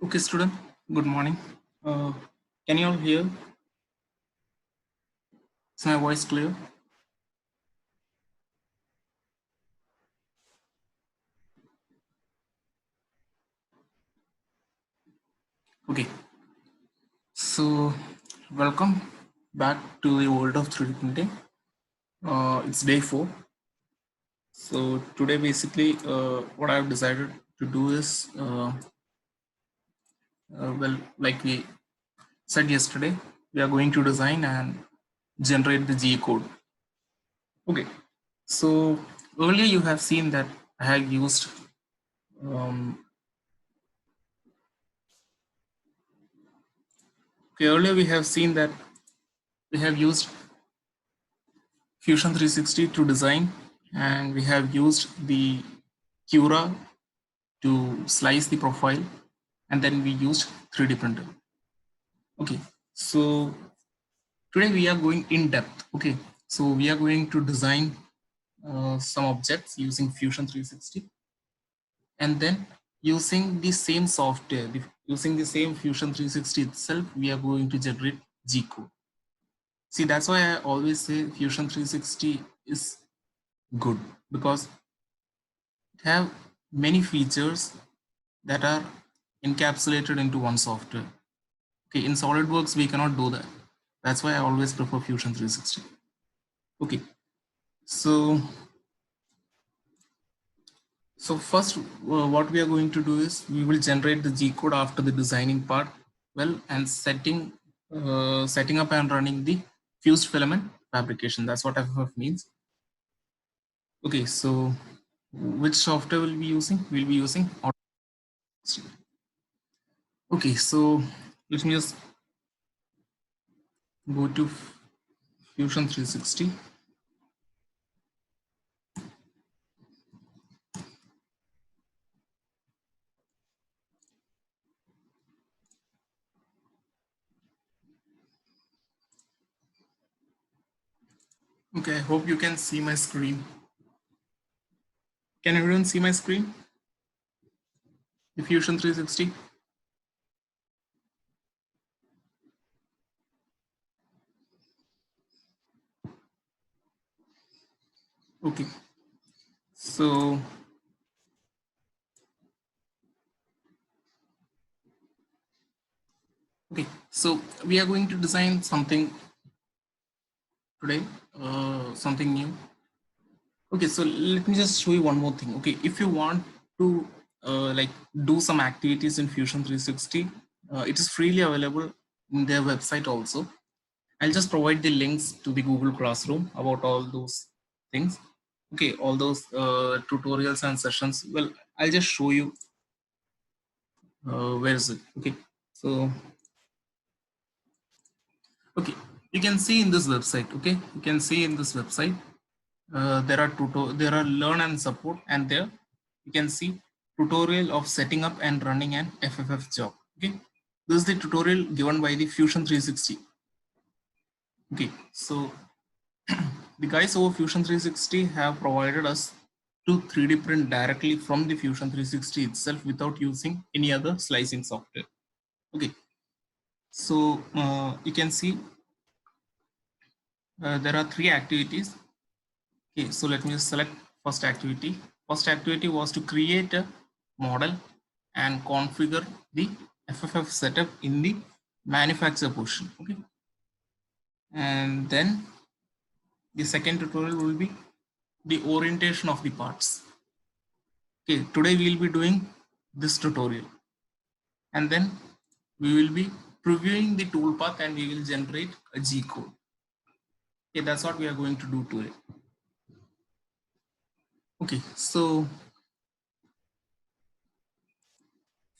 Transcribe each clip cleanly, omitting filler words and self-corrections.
Okay, student. Good morning. Uh, can you all hear? Is my voice clear? Okay. So, welcome back to the world of 3D printing. It's day 4. So today, basically, what I've decided to do is, like we said yesterday, we are going to design and generate the G code. Okay. So earlier you have seen that I have used earlier we have seen that we have used Fusion 360 to design, and we have used the Cura to slice the profile, and then we used 3D printer. Okay, so today we are going in depth. Okay, so we are going to design some objects using Fusion 360, and then using the same software, using the same Fusion 360 itself, we are going to generate G code. See, that's why I always say Fusion 360 is good, because have many features that are encapsulated into one software. Okay, in SolidWorks we cannot do that. That's why I always prefer Fusion 360. Okay, so first, what we are going to do is we will generate the G code after the designing part, well, and setting up and running the fused filament fabrication. That's what FFF means. Okay, so which software will be using? We'll be using Autodesk. Okay, so let me just go to Fusion 360. Okay, I hope you can see my screen. Can everyone see my screen? The Fusion 360. Okay, so we are going to design something today, something new. Okay, so let me just show you one more thing. Okay, if you want to like do some activities in Fusion 360, it is freely available in their website also. I'll just provide the links to the Google Classroom about all those things. Okay, all those tutorials and sessions. Well, I'll just show you where is it. Okay, so okay, you can see in this website. Okay, you can see in this website there are learn and support, and there you can see tutorial of setting up and running an FFF job. Okay, this is the tutorial given by the Fusion 360. Okay, so the guys over Fusion 360 have provided us to 3D print directly from the Fusion 360 itself without using any other slicing software. Okay, so you can see there are 3 activities. Okay, so let me just select first activity. First activity was to create a model and configure the FFF setup in the manufacture portion. Okay, and then the second tutorial will be the orientation of the parts. Okay, today we will be doing this tutorial, and then we will be previewing the toolpath and we will generate a G code. Okay, that's what we are going to do today. Okay, so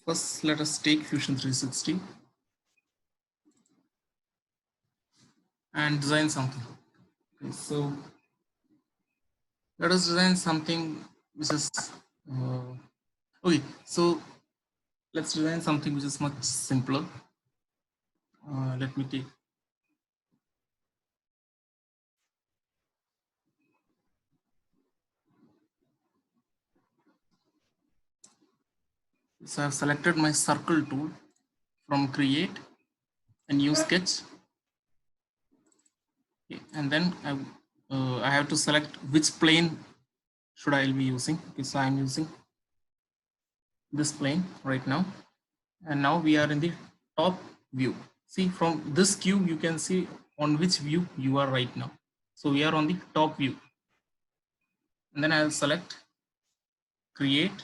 first let us take Fusion 360 and design something. Okay, so let us design something which is okay. So let's design something which is much simpler. Let me take. So I've selected my circle tool from create and use sketch. Okay, and then I have to select which plane should I be using. Okay, so I'm using this plane right now, and now we are in the top view. See, from this cube you can see on which view you are right now. So we are on the top view, and then I'll select create.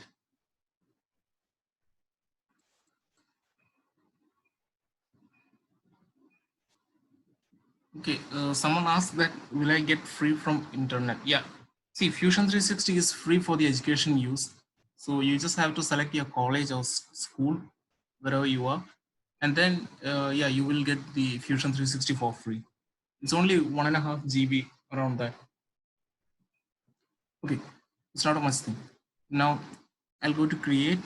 Okay, someone asked that will I get free from internet? Yeah, see, Fusion 360 is free for the education use. So you just have to select your college or school, wherever you are, and then yeah, you will get the Fusion 360 for free. It's only 1.5 GB around that. Okay, it's not a much thing. Now I'll go to create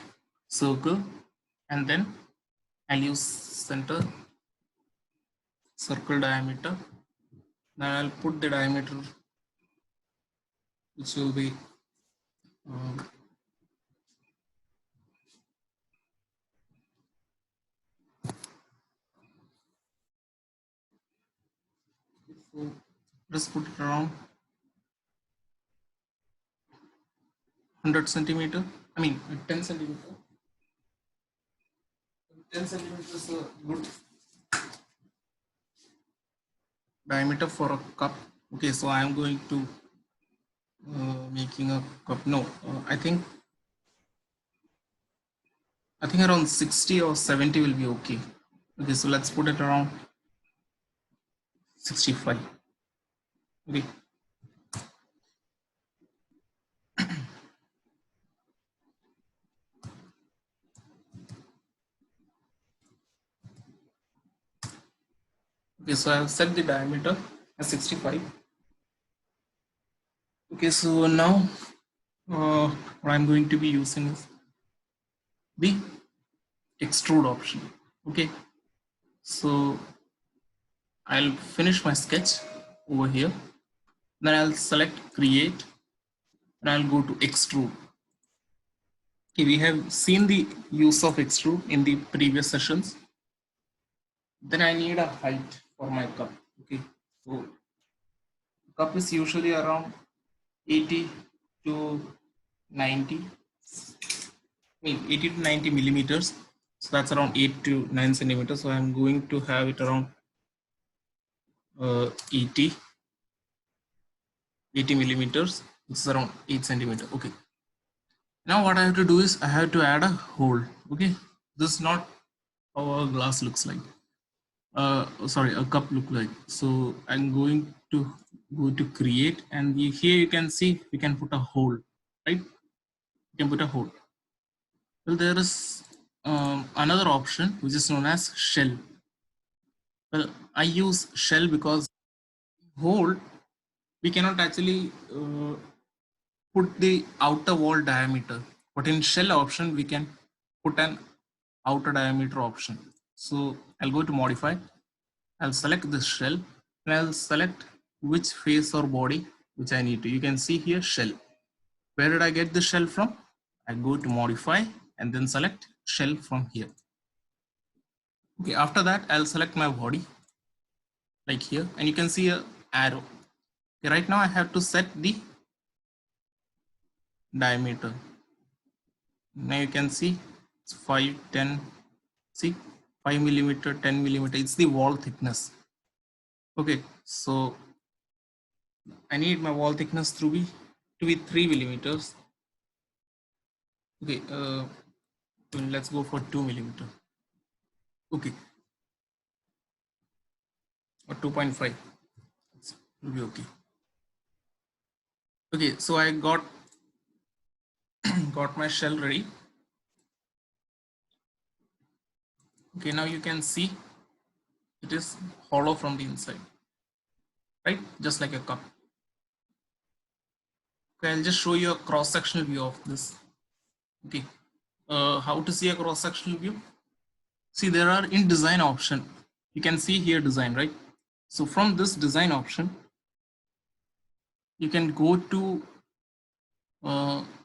circle, and then I'll use center circle diameter. Then I'll put the diameter which will be um, so just put it around 100 centimeter. I mean 10 centimeter. 10 centimeters is a good diameter for a cup. Okay, so I'm going to making a cup. No, I think around 60 or 70 will be okay. Okay, so let's put it around 65. Okay. Okay, so I've set the diameter as 65. Okay, so now what I'm going to be using is the extrude option. Okay, so I'll finish my sketch over here. Then I'll select create and I'll go to extrude. Okay, we have seen the use of extrude in the previous sessions. Then I need a height for my cup. Okay, so cup is usually around 80 to 90. I mean 80 to 90 millimeters. So that's around 8 to 9 centimeters. So I'm going to have it around 80 millimeters. It's around 8 centimeter. Okay. Now what I have to do is I have to add a hole. Okay. This is not how a glass looks like. Sorry, a cup look like. So I'm going to go to create, and here you can see we can put a hole, right? You can put a hole. Well, there is another option which is known as shell. Well, I use shell because hole we cannot actually put the outer wall diameter, but in shell option we can put an outer diameter option. So I'll go to modify, I'll select this shell, and I'll select which face or body which I need to. You can see here shell. Where did I get the shell from? I go to modify and then select shell from here. Okay, after that I'll select my body like here, and you can see a arrow. Okay, right now I have to set the diameter. Now you can see it's 5, 10, see 5 millimeter, 10 millimeter. It's the wall thickness. Okay, so I need my wall thickness to be 3 millimeters. Okay, let's go for 2 millimeter. Okay, or 2.5. Will be okay. Okay, so I got got my shell ready. Okay, now you can see it is hollow from the inside, right? Just like a cup. Okay, I'll just show you a cross-sectional view of this. Okay, how to see a cross-sectional view? See, there are in design option. You can see here design, right? So from this design option, you can go to,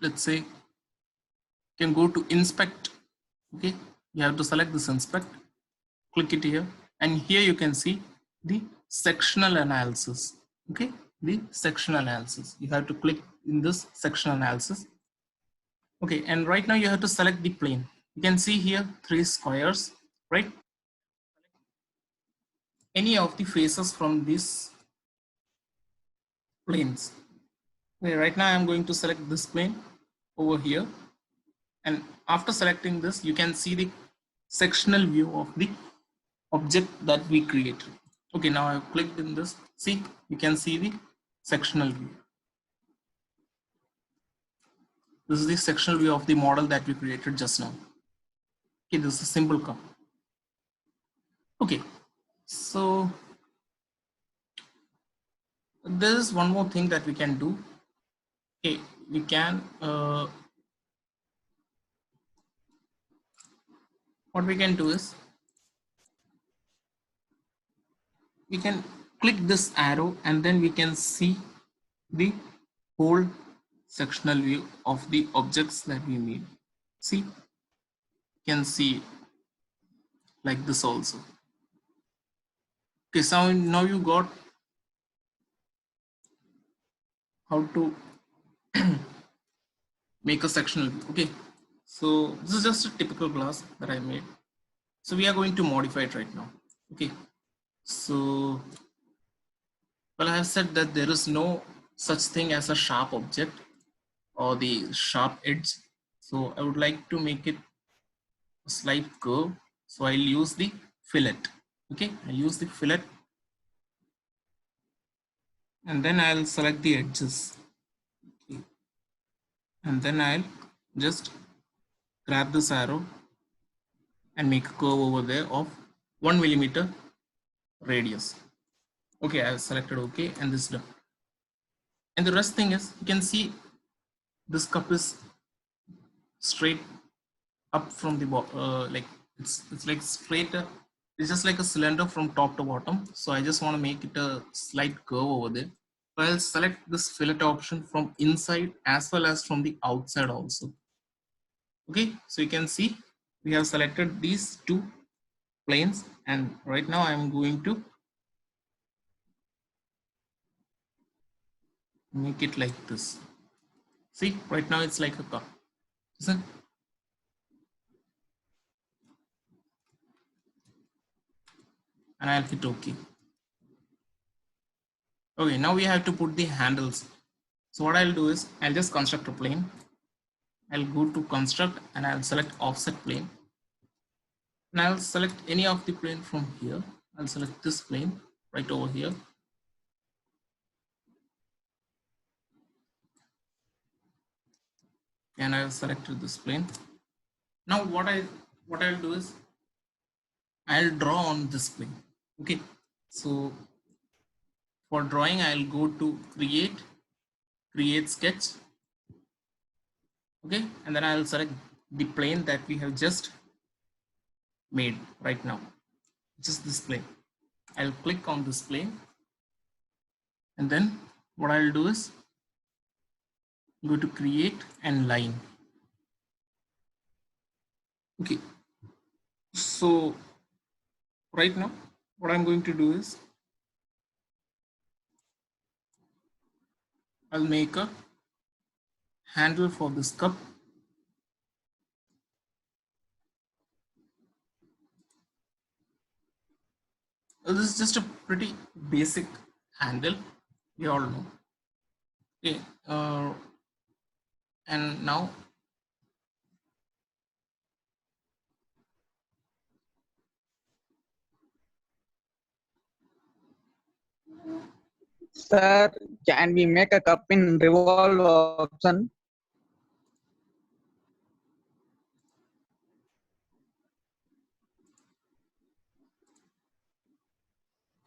let's say, you can go to inspect Okay, you have to select this inspect, click it here, and here you can see the sectional analysis. Okay, the sectional analysis. You have to click in this sectional analysis. Okay, and right now you have to select the plane. You can see here 3 squares, right? Any of the faces from these planes. Okay, right now I'm going to select this plane over here, and after selecting this you can see the sectional view of the object that we created. Okay, now I've clicked in this. See, you can see the sectional view. This is the sectional view of the model that we created just now. Okay, this is a simple cup. Okay, so there is one more thing that we can do. Okay, we can what we can do is we can click this arrow and then we can see the whole sectional view of the objects that we made. See, you can see like this also. Okay, so now you got how to make a sectional view. Okay, so this is just a typical class that I made. So we are going to modify it right now. Okay, so well, I have said that there is no such thing as a sharp object or the sharp edge. So I would like to make it a slight curve. So I'll use the fillet. Okay, I'll use the fillet and then I'll select the edges. Okay. And then I'll just grab this arrow and make a curve over there of 1 millimeter radius. Okay, I've selected OK and this is done. And the rest thing is you can see this cup is straight up from the like it's like straight up. It's just like a cylinder from top to bottom. So I just want to make it a slight curve over there. So I'll select this fillet option from inside as well as from the outside also. Okay, so you can see we have selected these 2 planes and right now I'm going to make it like this. See, right now it's like a cup. Listen. And I'll hit OK. Okay, now we have to put the handles. So what I'll do is I'll just construct a plane. I'll go to construct and I'll select offset plane. And I'll select any of the plane from here. I'll select this plane right over here. And I've selected this plane. Now what I'll do is I'll draw on this plane. Okay, so for drawing I'll go to create sketch. Okay, and then I'll select the plane that we have just made right now, just this plane. I'll click on this plane and then what I'll do is go to create and line. Okay, so right now what I'm going to do is I'll make a handle for this cup. This is just a pretty basic handle, we all know. Okay, and now Sir, can we make a cup in revolve option?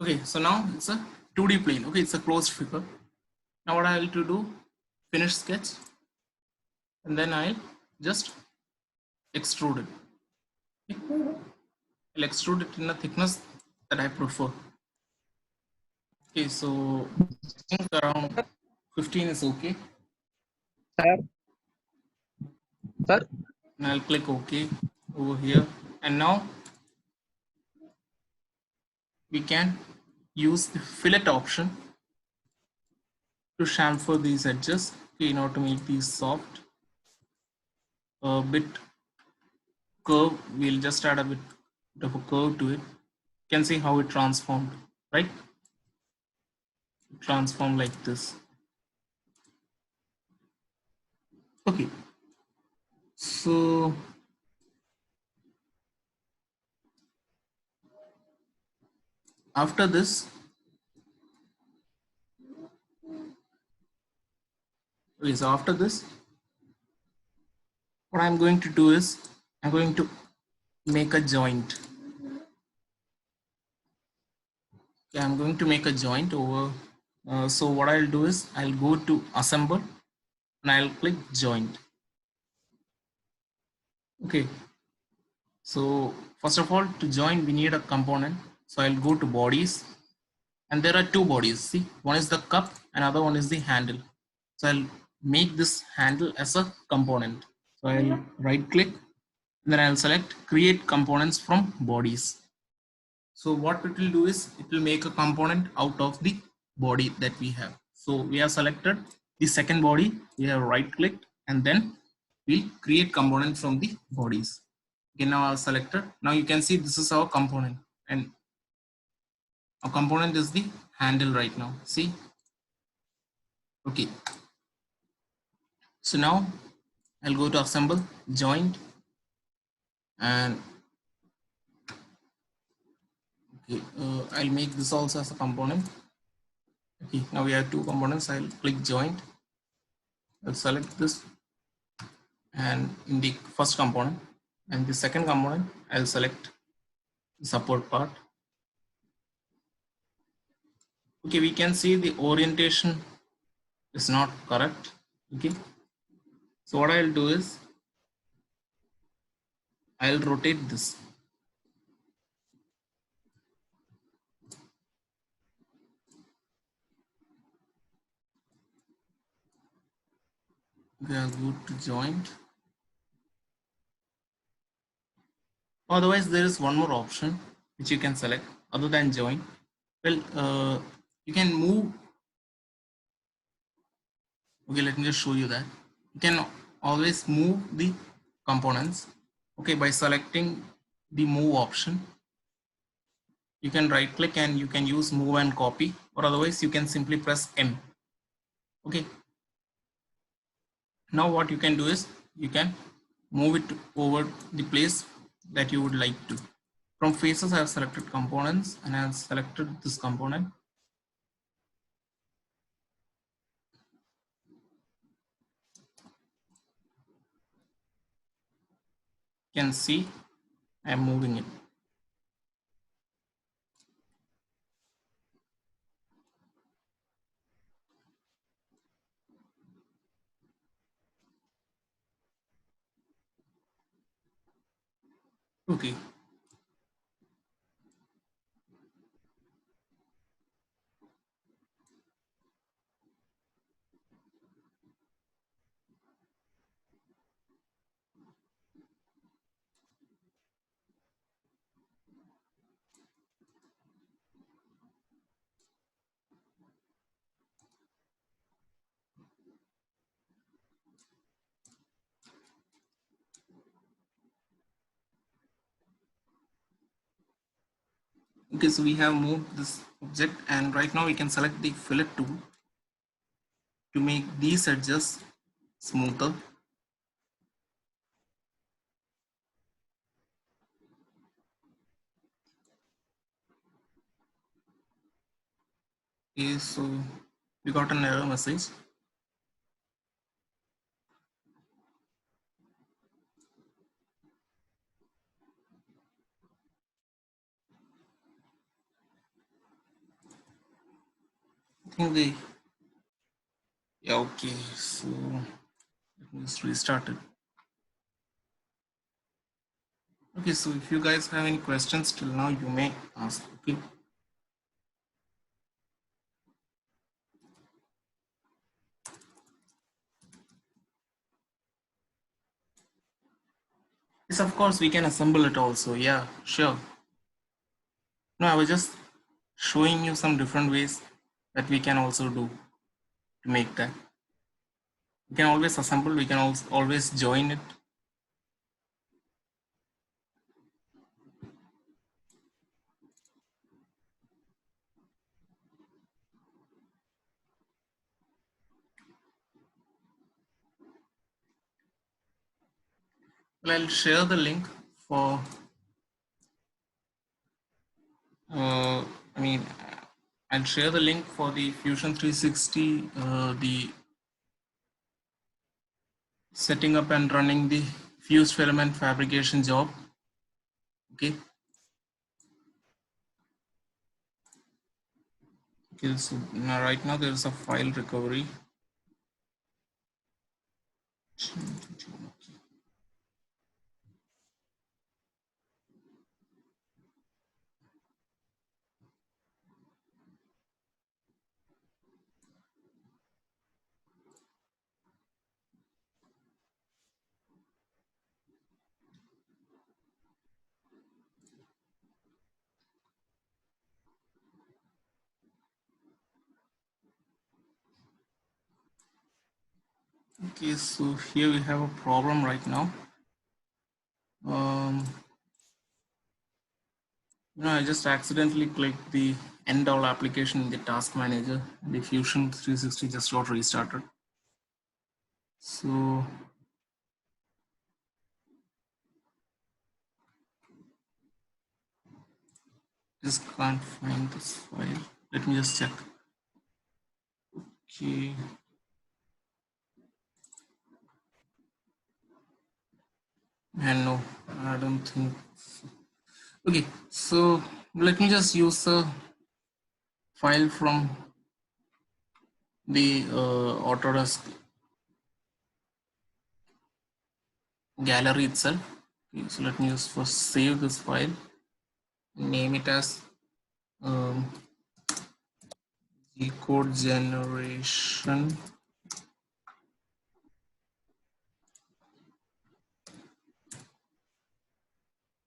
okay, so now it's a 2D plane. Okay, it's a closed figure. Now what I have to do, finish sketch, and then I'll just extrude it. Okay. I'll extrude it in a thickness that I prefer. Okay, so I think around 15 is okay. Sir, And I'll click OK. over here, and now we can use the fillet option to chamfer these edges, okay, in order to make these soft. A bit curve, we'll just add a bit of a curve to it. You can see how it transformed, right? Transform like this. Okay, so after this, what I'm going to do is I'm going to make a joint. Okay, I'm going to make a joint over. So what I'll do is I'll go to assemble and I'll click joint. Okay, so first of all, to join we need a component. So I'll go to bodies, and there are two bodies. See, one is the cup, another one is the handle. So I'll make this handle as a component. So I'll right click, then I'll select create components from bodies. So what it will do is it will make a component out of the body that we have. So we have selected the second body, we have right clicked, and then we'll create component from the bodies. Okay, now I've selected. Now you can see this is our component, and our component is the handle right now. See, okay. So now I'll go to assemble, joint, and okay, I'll make this also as a component. Okay, now we have two components. I'll click joint, I'll select this, and in the first component, and the second component I'll select the support part. Okay, we can see the orientation is not correct. Okay, so what I'll do is I'll rotate this. Okay, I'll go to joint. Otherwise there is one more option which you can select other than join. Well, you can move. Okay, let me just show you that you can always move the components, okay, by selecting the move option. You can right click and you can use move and copy, or otherwise you can simply press M. Okay, now what you can do is you can move it over the place that you would like to. From faces I have selected components and I have selected this component. You can see I am moving it. Okay, okay, so we have moved this object, and right now we can select the fillet tool to make these edges smoother. Okay, so we got an error message. I think they, yeah, okay, so let me just restart it. Okay, so if you guys have any questions till now, you may ask. Okay, Yes, of course, we can assemble it also. Yeah, sure. No, I was just showing you some different ways that we can also do to make that. We can always assemble, we can also always join it. Well, I'll share the link for, uh, I mean, I'll share the link for the Fusion 360, the setting up and running the fused filament fabrication job. Okay. Okay, so now right now there is a file recovery. Okay, so here we have a problem right now. I just accidentally clicked the end all application in the task manager. The Fusion 360 just got restarted. So just can't find this file. Let me just check. Okay. And no, I don't think so. Okay, so let me just use a file from the Autodesk gallery itself. Okay, so let me just first save this file, name it as G-code generation.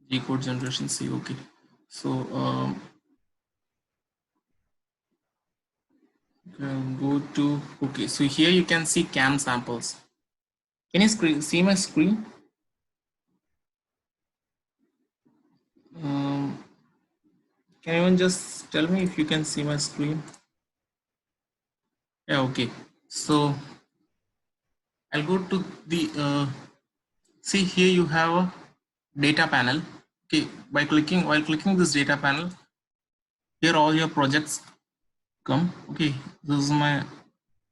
G-code generation save. Okay, so go to, okay, so here you can see CAM samples. Can you see my screen? Can anyone just tell me if you can see my screen? Yeah, okay. So I'll go to the, see here you have a data panel. Okay, while clicking this data panel, here all your projects come. Okay, this is my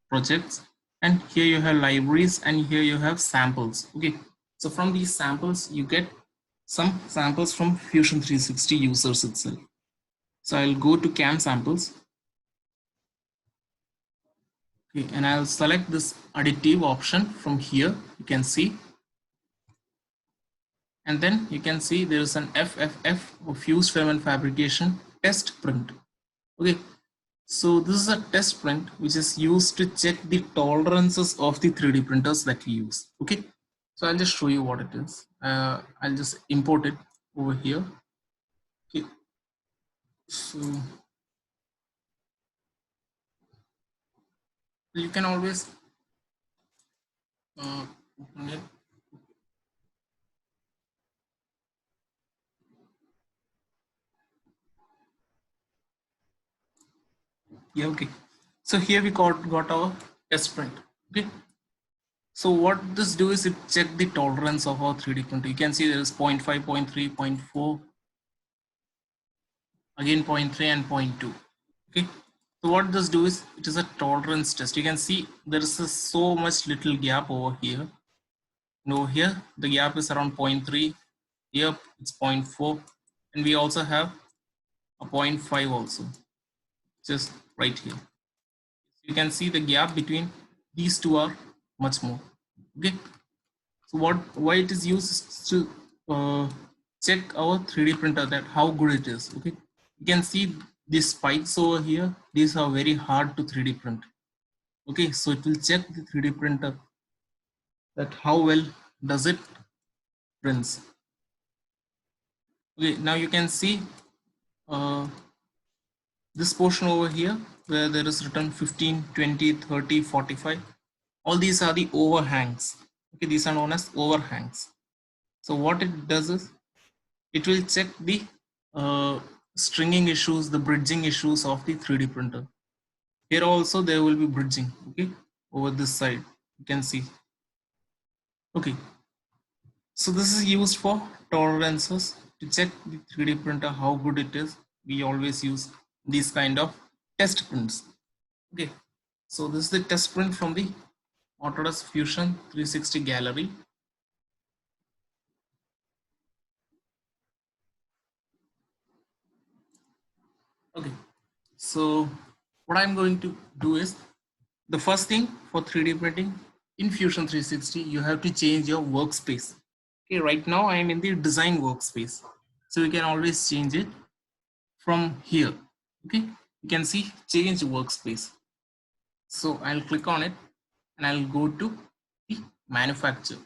projects, and here you have libraries, and here you have samples. Okay, so from these samples you get some samples from Fusion 360 users itself. So I'll go to CAM samples. Okay, and I'll select this additive option from here. You can see, and then you can see there is an FFF or fused filament fabrication test print. Okay, so this is a test print which is used to check the tolerances of the 3D printers that we use. Okay, so I'll just show you what it is. I'll just import it over here. Okay, so you can always open it. Yeah, okay. So here we got our test print. Okay. So what this do is it check the tolerance of our 3D printer. You can see there is 0.5, 0.3, 0.4, again 0.3 and 0.2. Okay. So what this do is it is a tolerance test. You can see there is so much little gap over here. And over here the gap is around 0.3. Here it's 0.4, and we also have a 0.5 also, just right here. You can see the gap between these two are much more. Okay, so why it is used is to check our 3D printer that how good it is. Okay, you can see these spikes over here. These are very hard to 3D print. Okay, so it will check the 3D printer that how well does it prints. Okay, now you can see this portion over here where there is written 15, 20, 30, 45. All these are the overhangs. Okay, these are known as overhangs. So what it does is it will check the stringing issues, the bridging issues of the 3D printer. Here also there will be bridging, okay, over this side, you can see. Okay, so this is used for tolerances to check the 3D printer, how good it is. We always use these kind of test prints. Okay, so this is the test print from the Autodesk Fusion 360 gallery. Okay, so what I'm going to do is, the first thing for 3D printing in Fusion 360, you have to change your workspace. Okay, right now I am in the design workspace. So you can always change it from here. Okay, you can see change workspace. So I'll click on it and I'll go to the manufacture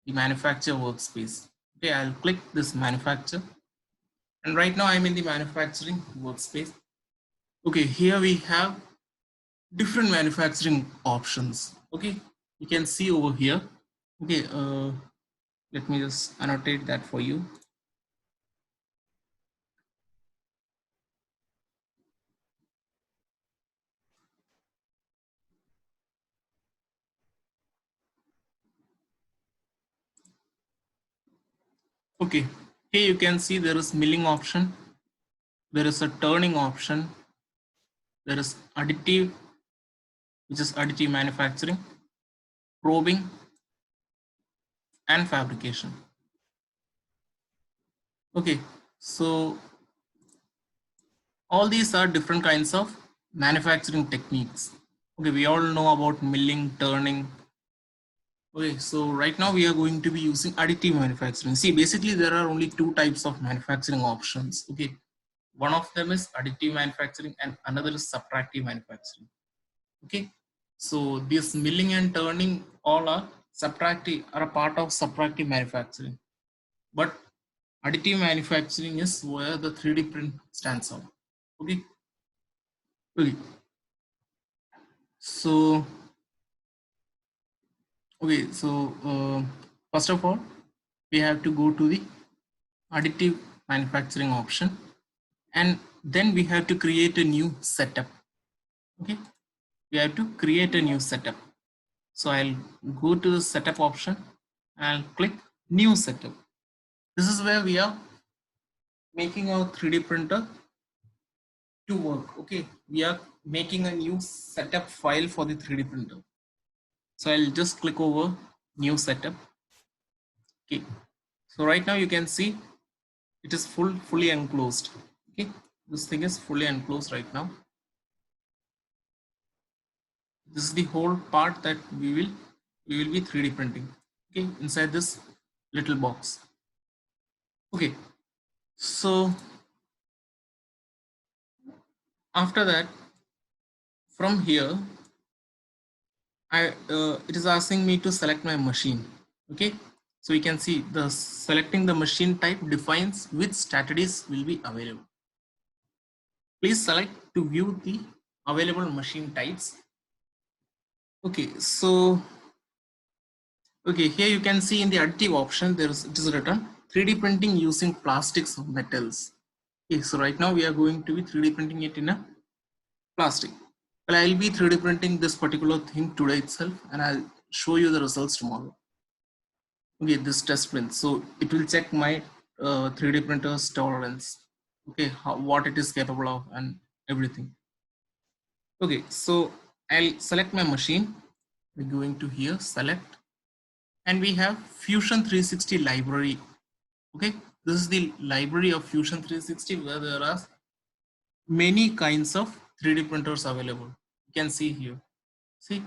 workspace. Okay, I'll click this manufacture. And right now I'm in the manufacturing workspace. Okay, here we have different manufacturing options. Okay, you can see over here. Okay, let me just annotate that for you. Okay, here you can see there is milling option, there is a turning option, there is additive, which is additive manufacturing, probing, and fabrication. Okay, so all these are different kinds of manufacturing techniques. Okay, we all know about milling, turning. Okay, so right now we are going to be using additive manufacturing. See, basically there are only two types of manufacturing options. Okay, one of them is additive manufacturing and another is subtractive manufacturing. Okay, so this milling and turning all are a part of subtractive manufacturing, but additive manufacturing is where the 3D print stands out. Okay, okay, so okay, so first of all we have to go to the additive manufacturing option, and then we have to create a new setup. Okay, we have to create a new setup. So I'll go to the setup option and I'll click new setup. This is where we are making our 3D printer to work. Okay, we are making a new setup file for the 3D printer. So I'll just click over new setup. Okay, so right now you can see it is fully enclosed. Okay, this thing is fully enclosed right now. This is the whole part that we will be 3D printing. Okay, inside this little box. Okay, so after that, from here it is asking me to select my machine. Okay, so you can see the selecting the machine type defines which strategies will be available. Please select to view the available machine types. Okay, so okay, here you can see in the additive option it is written 3D printing using plastics or metals. Okay, so right now we are going to be 3D printing it in a plastic. Well, I'll be 3D printing this particular thing today itself, and I'll show you the results tomorrow. Okay, this test print. So it will check my 3D printer's tolerance. Okay, what it is capable of and everything. Okay, so I'll select my machine. We're going to here, select, and we have Fusion 360 library. Okay, this is the library of Fusion 360 where there are many kinds of 3D printers available. You can see here. See,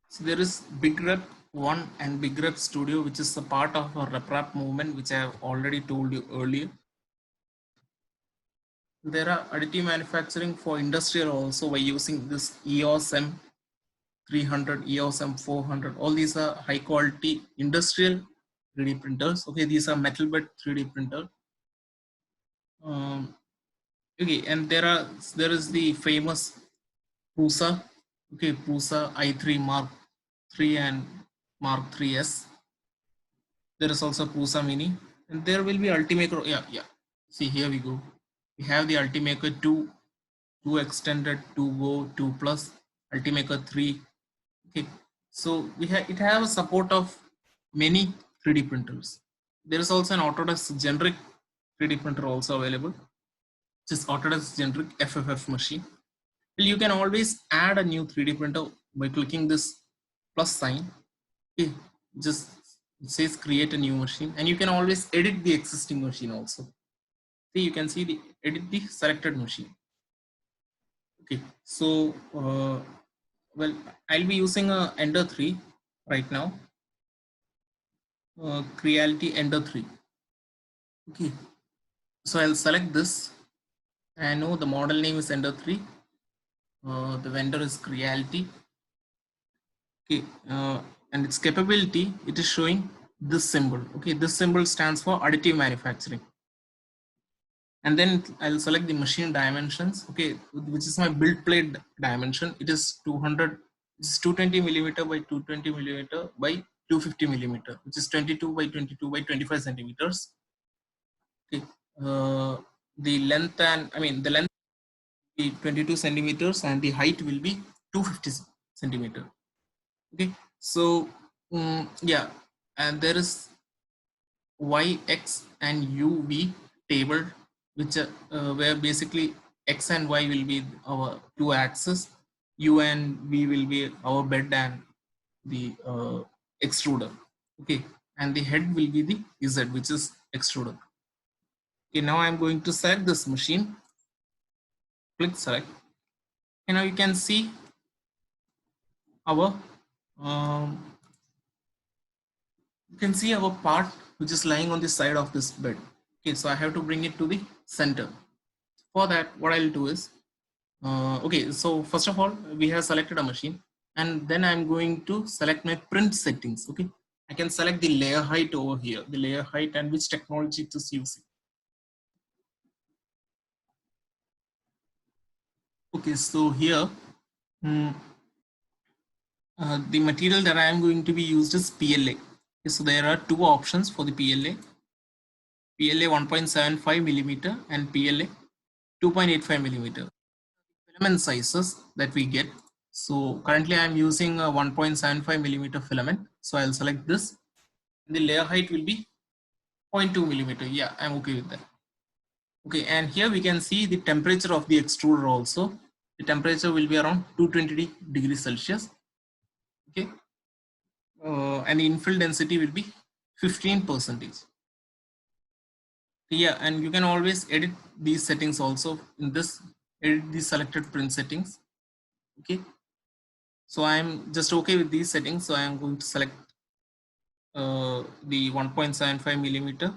so there is BigRep 1 and BigRep Studio, which is a part of a RepRap movement, which I have already told you earlier. There are additive manufacturing for industrial also by using this EOS M300, EOS M400. All these are high quality industrial 3D printers. Okay, these are metal bed 3D printer. Okay, and there is the famous Prusa. Okay, Prusa i3 Mark 3 and Mark 3S. There is also Prusa Mini, and there will be Ultimaker. Yeah. See, here we go. We have the Ultimaker 2, 2 extended, 2 Go, 2 Plus, Ultimaker 3. Okay, so it has support of many 3D printers. There is also an Autodesk generic 3D printer also available, which is Autodesk generic FFF machine. Well, you can always add a new 3D printer by clicking this plus sign. Okay, just it says create a new machine, and you can always edit the existing machine also. See, you can see the edit the selected machine. Okay, so well, I'll be using a Ender 3 right now. Creality Ender 3. Okay, so I'll select this. I know the model name is Ender 3. The vendor is Creality. Okay, and its capability, it is showing this symbol. Okay, this symbol stands for additive manufacturing. And then I'll select the machine dimensions. Okay, which is my build plate dimension. It is 200. It's 220 millimeter by 220 millimeter by 250 millimeter, which is 22 by 22 by 25 centimeters. Okay, the length the length will be 22 centimeters and the height will be 250 centimeter. Okay, so yeah, and there is y, x and u, v table, which where basically x and y will be our two axes, u and v will be our bed and the extruder. Okay, and the head will be the z, which is extruder. Okay, now I'm going to select this machine. Click select, and now you can see our part which is lying on the side of this bed. Okay, so I have to bring it to the center. For that, what I'll do is okay, so first of all, we have selected a machine, and then I'm going to select my print settings. Okay, I can select the layer height over here, the layer height and which technology it is using. Okay, so here the material that I am going to be used is PLA. Okay, so there are two options for the PLA 1.75 millimeter and PLA 2.85 millimeter. Filament sizes that we get. So currently I'm using a 1.75 millimeter filament. So I'll select this. The layer height will be 0.2 millimeter. Yeah, I'm okay with that. Okay, and here we can see the temperature of the extruder also. The temperature will be around 220 degrees Celsius. Okay, and the infill density will be 15%. Yeah, and you can always edit these settings also in this, edit the selected print settings. Okay, so I'm just okay with these settings, so I am going to select the 1.75 millimeter,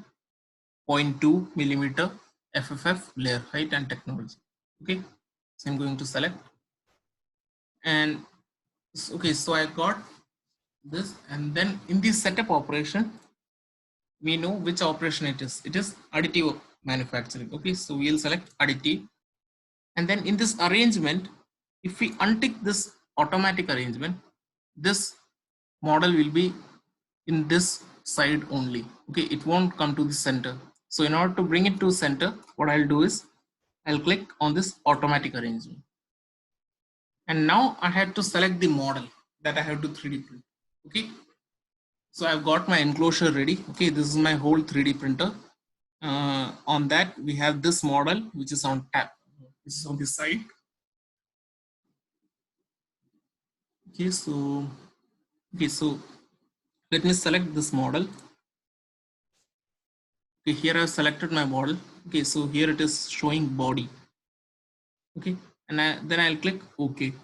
0.2 millimeter FFF layer height and technology. Okay, so I'm going to select, and okay, so I got this, and then in this setup operation we know which operation it is. It is additive manufacturing. Okay, so we'll select additive, and then in this arrangement, if we untick this automatic arrangement, this model will be in this side only. Okay, it won't come to the center. So in order to bring it to center, what I'll do is I'll click on this automatic arrangement, and now I have to select the model that I have to 3D print. Okay, so I've got my enclosure ready. Okay, this is my whole 3D printer. On that we have this model which is on tab, which is on this side. Okay, so let me select this model. Okay, here I've selected my model. Okay, so here it is showing body. Okay, and then I'll click OK.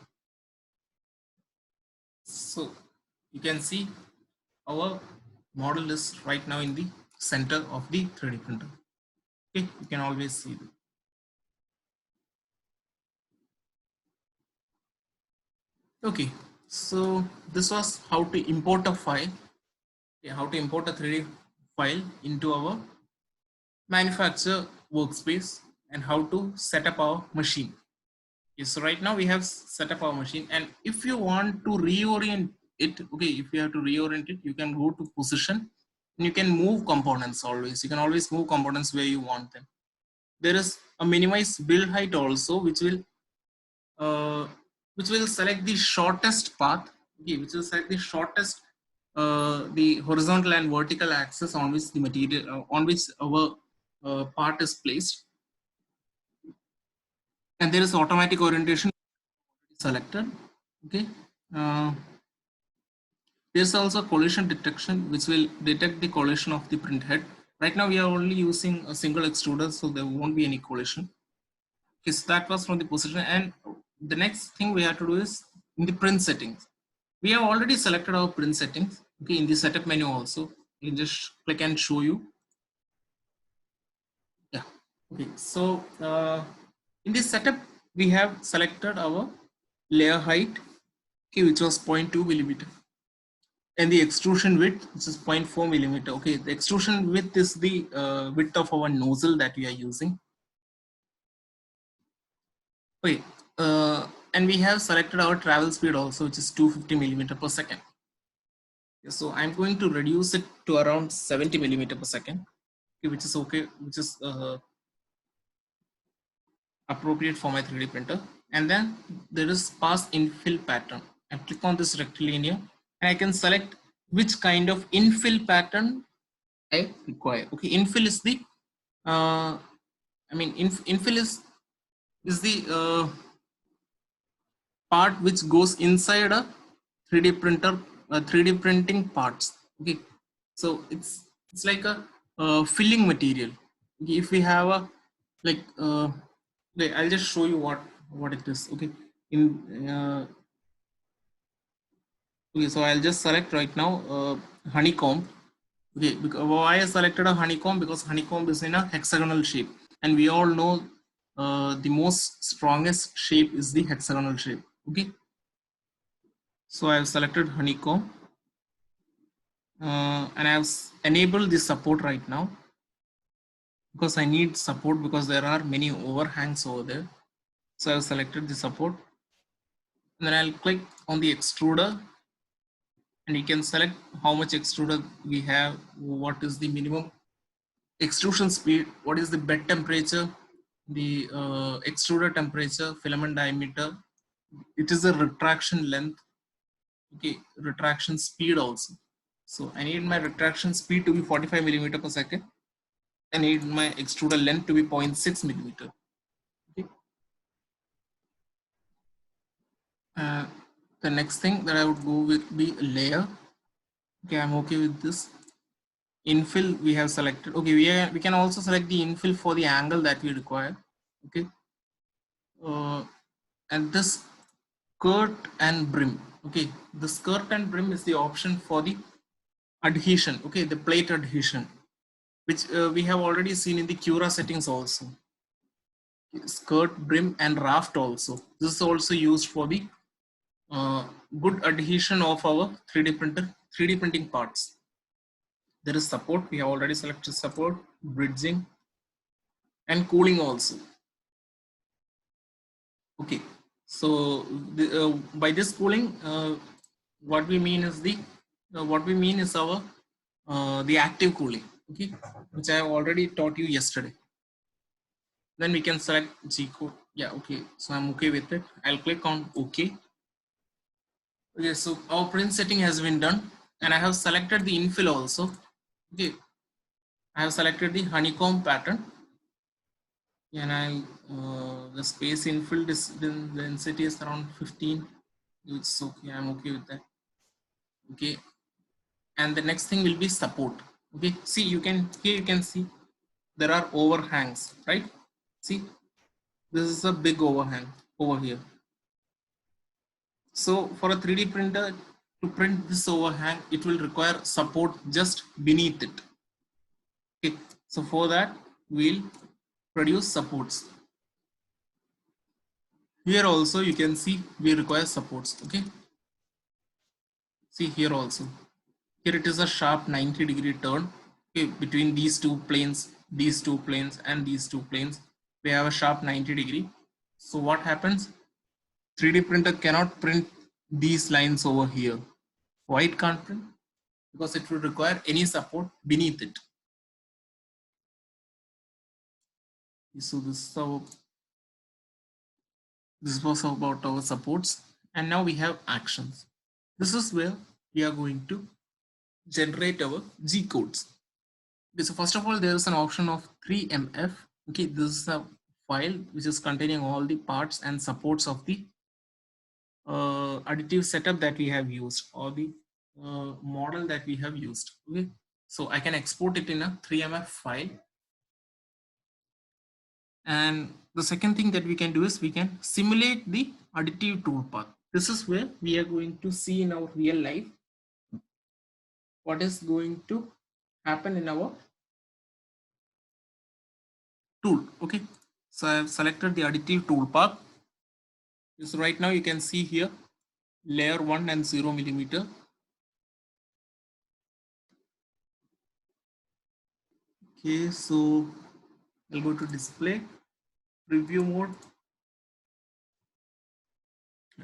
So you can see our model is right now in the center of the 3D printer. Okay, you can always see it. Okay, so this was how to import a file. Okay, how to import a 3D file into our manufacture workspace and how to set up our machine. Okay, so right now we have set up our machine, and if you want to reorient it, okay, if you have to reorient it, you can go to position and you can move components always. You can always move components where you want them. There is a minimize build height also, which will select the shortest path, okay, which will select the shortest, the horizontal and vertical axis on which the material, on which our part is placed. And there is automatic orientation selected, okay. Uh, there's also collision detection, which will detect the collision of the print head. Right now we are only using a single extruder, so there won't be any collision. Okay, so that was from the position, and the next thing we have to do is in the print settings. We have already selected our print settings. Okay, in the setup menu also, you just click and show you. Yeah. Okay. So in this setup, we have selected our layer height, okay, which was 0.2 millimeter, and the extrusion width, which is 0.4 millimeter. Okay, the extrusion width is the width of our nozzle that we are using. Okay, and we have selected our travel speed also, which is 250 millimeter per second. So I'm going to reduce it to around 70 millimeter per second, okay, which is okay, which is appropriate for my 3D printer. And then there is pass infill pattern. I click on this rectilinear and I can select which kind of infill pattern I require. Okay, infill is the infill is the part which goes inside a 3D printer, 3D printing parts. Okay, so it's like a filling material. Okay, if we have a like wait, I'll just show you what it is. Okay, in okay, so I'll just select right now honeycomb. Okay, because why I selected a honeycomb, because honeycomb is in a hexagonal shape, and we all know the most strongest shape is the hexagonal shape. Okay, so I have selected honeycomb, and I have enabled the support right now because I need support because there are many overhangs over there. So I have selected the support, and then I'll click on the extruder, and you can select how much extruder we have, what is the minimum extrusion speed, what is the bed temperature, the extruder temperature, filament diameter, it is a retraction length, okay, retraction speed also. So I need my retraction speed to be 45 millimeter per second. I need my extruder length to be 0.6 millimeter. Okay. The next thing that I would go with be layer. Okay, I'm okay with this. Infill we have selected. Okay, we can also select the infill for the angle that we require. Okay, and this skirt and brim. Okay, the skirt and brim is the option for the adhesion. Okay, the plate adhesion, which we have already seen in the Cura settings also. Skirt, brim, and raft also. This is also used for the good adhesion of our 3D printer, 3D printing parts. There is support. We have already selected support, bridging, and cooling also. Okay, so by this cooling, what we mean is our the active cooling. Okay, which I have already taught you yesterday. Then we can select G code. Yeah, okay. So I'm okay with it. I'll click on OK. Okay, so our print setting has been done, and I have selected the infill also. Okay, I have selected the honeycomb pattern, and I the space infill density is around 15. It's okay. I'm okay with that. Okay, and the next thing will be support. Okay, see, you can see there are overhangs, right? See, this is a big overhang over here. So for a 3D printer to print this overhang, it will require support just beneath it. Okay, so for that we'll produce supports. Here also you can see we require supports. Okay, see here also. Here it is a sharp 90-degree turn. Okay, between these two planes and these two planes, we have a sharp 90-degree. So what happens? 3D printer cannot print these lines over here. Why it can't print? Because it would require any support beneath it. So this was about our supports, and now we have actions. This is where we are going to generate our G codes. Okay, so first of all, there is an option of 3MF. Okay, this is a file which is containing all the parts and supports of the additive setup that we have used, or the model that we have used. Okay, so I can export it in a 3MF file. And the second thing that we can do is we can simulate the additive toolpath. This is where we are going to see in our real life what is going to happen in our tool. Okay, so I have selected the additive toolpath. So right now you can see here layer 1 and 0 millimeter. Okay, so I'll go to display, preview mode,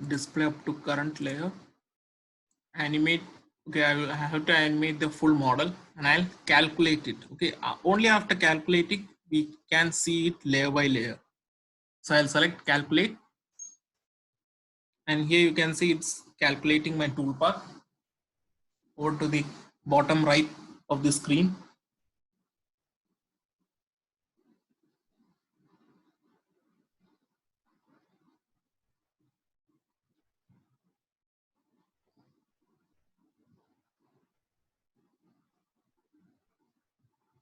display up to current layer, animate. Okay, I have to animate the full model, and I'll calculate it. Okay, only after calculating we can see it layer by layer. So I'll select calculate, and here you can see it's calculating my toolpath. Over to the bottom right of the screen.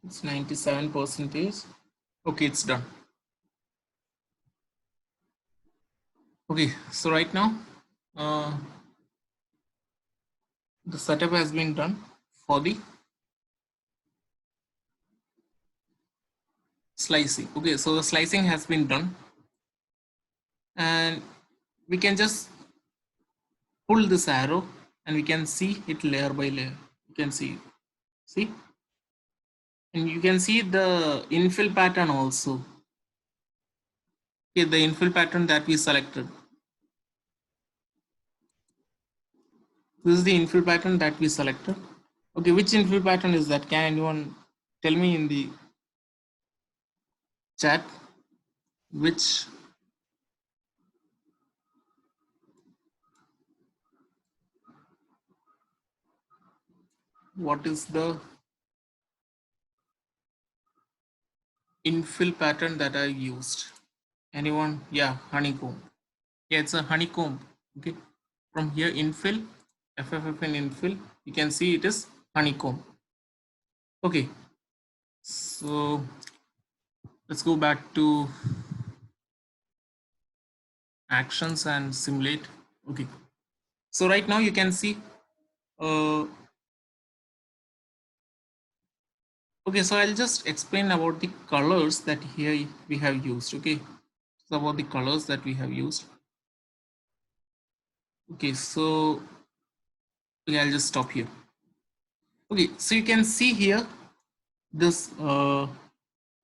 It's 97%. Okay, it's done. Okay, so right now the setup has been done for the slicing. Okay, so the slicing has been done, and we can just pull this arrow and we can see it layer by layer. You can see, and you can see the infill pattern also. Okay, the infill pattern that we selected. This is the infill pattern that we selected. Okay, which infill pattern is that? Can anyone tell me in the chat? Which what is the infill pattern that I used? Anyone? Yeah, honeycomb. Yeah, it's a honeycomb. Okay, from here infill, FFF in infill, you can see it is honeycomb. Okay, so let's go back to actions and simulate. Okay, so right now you can see okay, so I'll just explain about the colors that here we have used. Okay, so about the colors that we have used. Okay, so okay, I'll just stop here. Okay, so you can see here this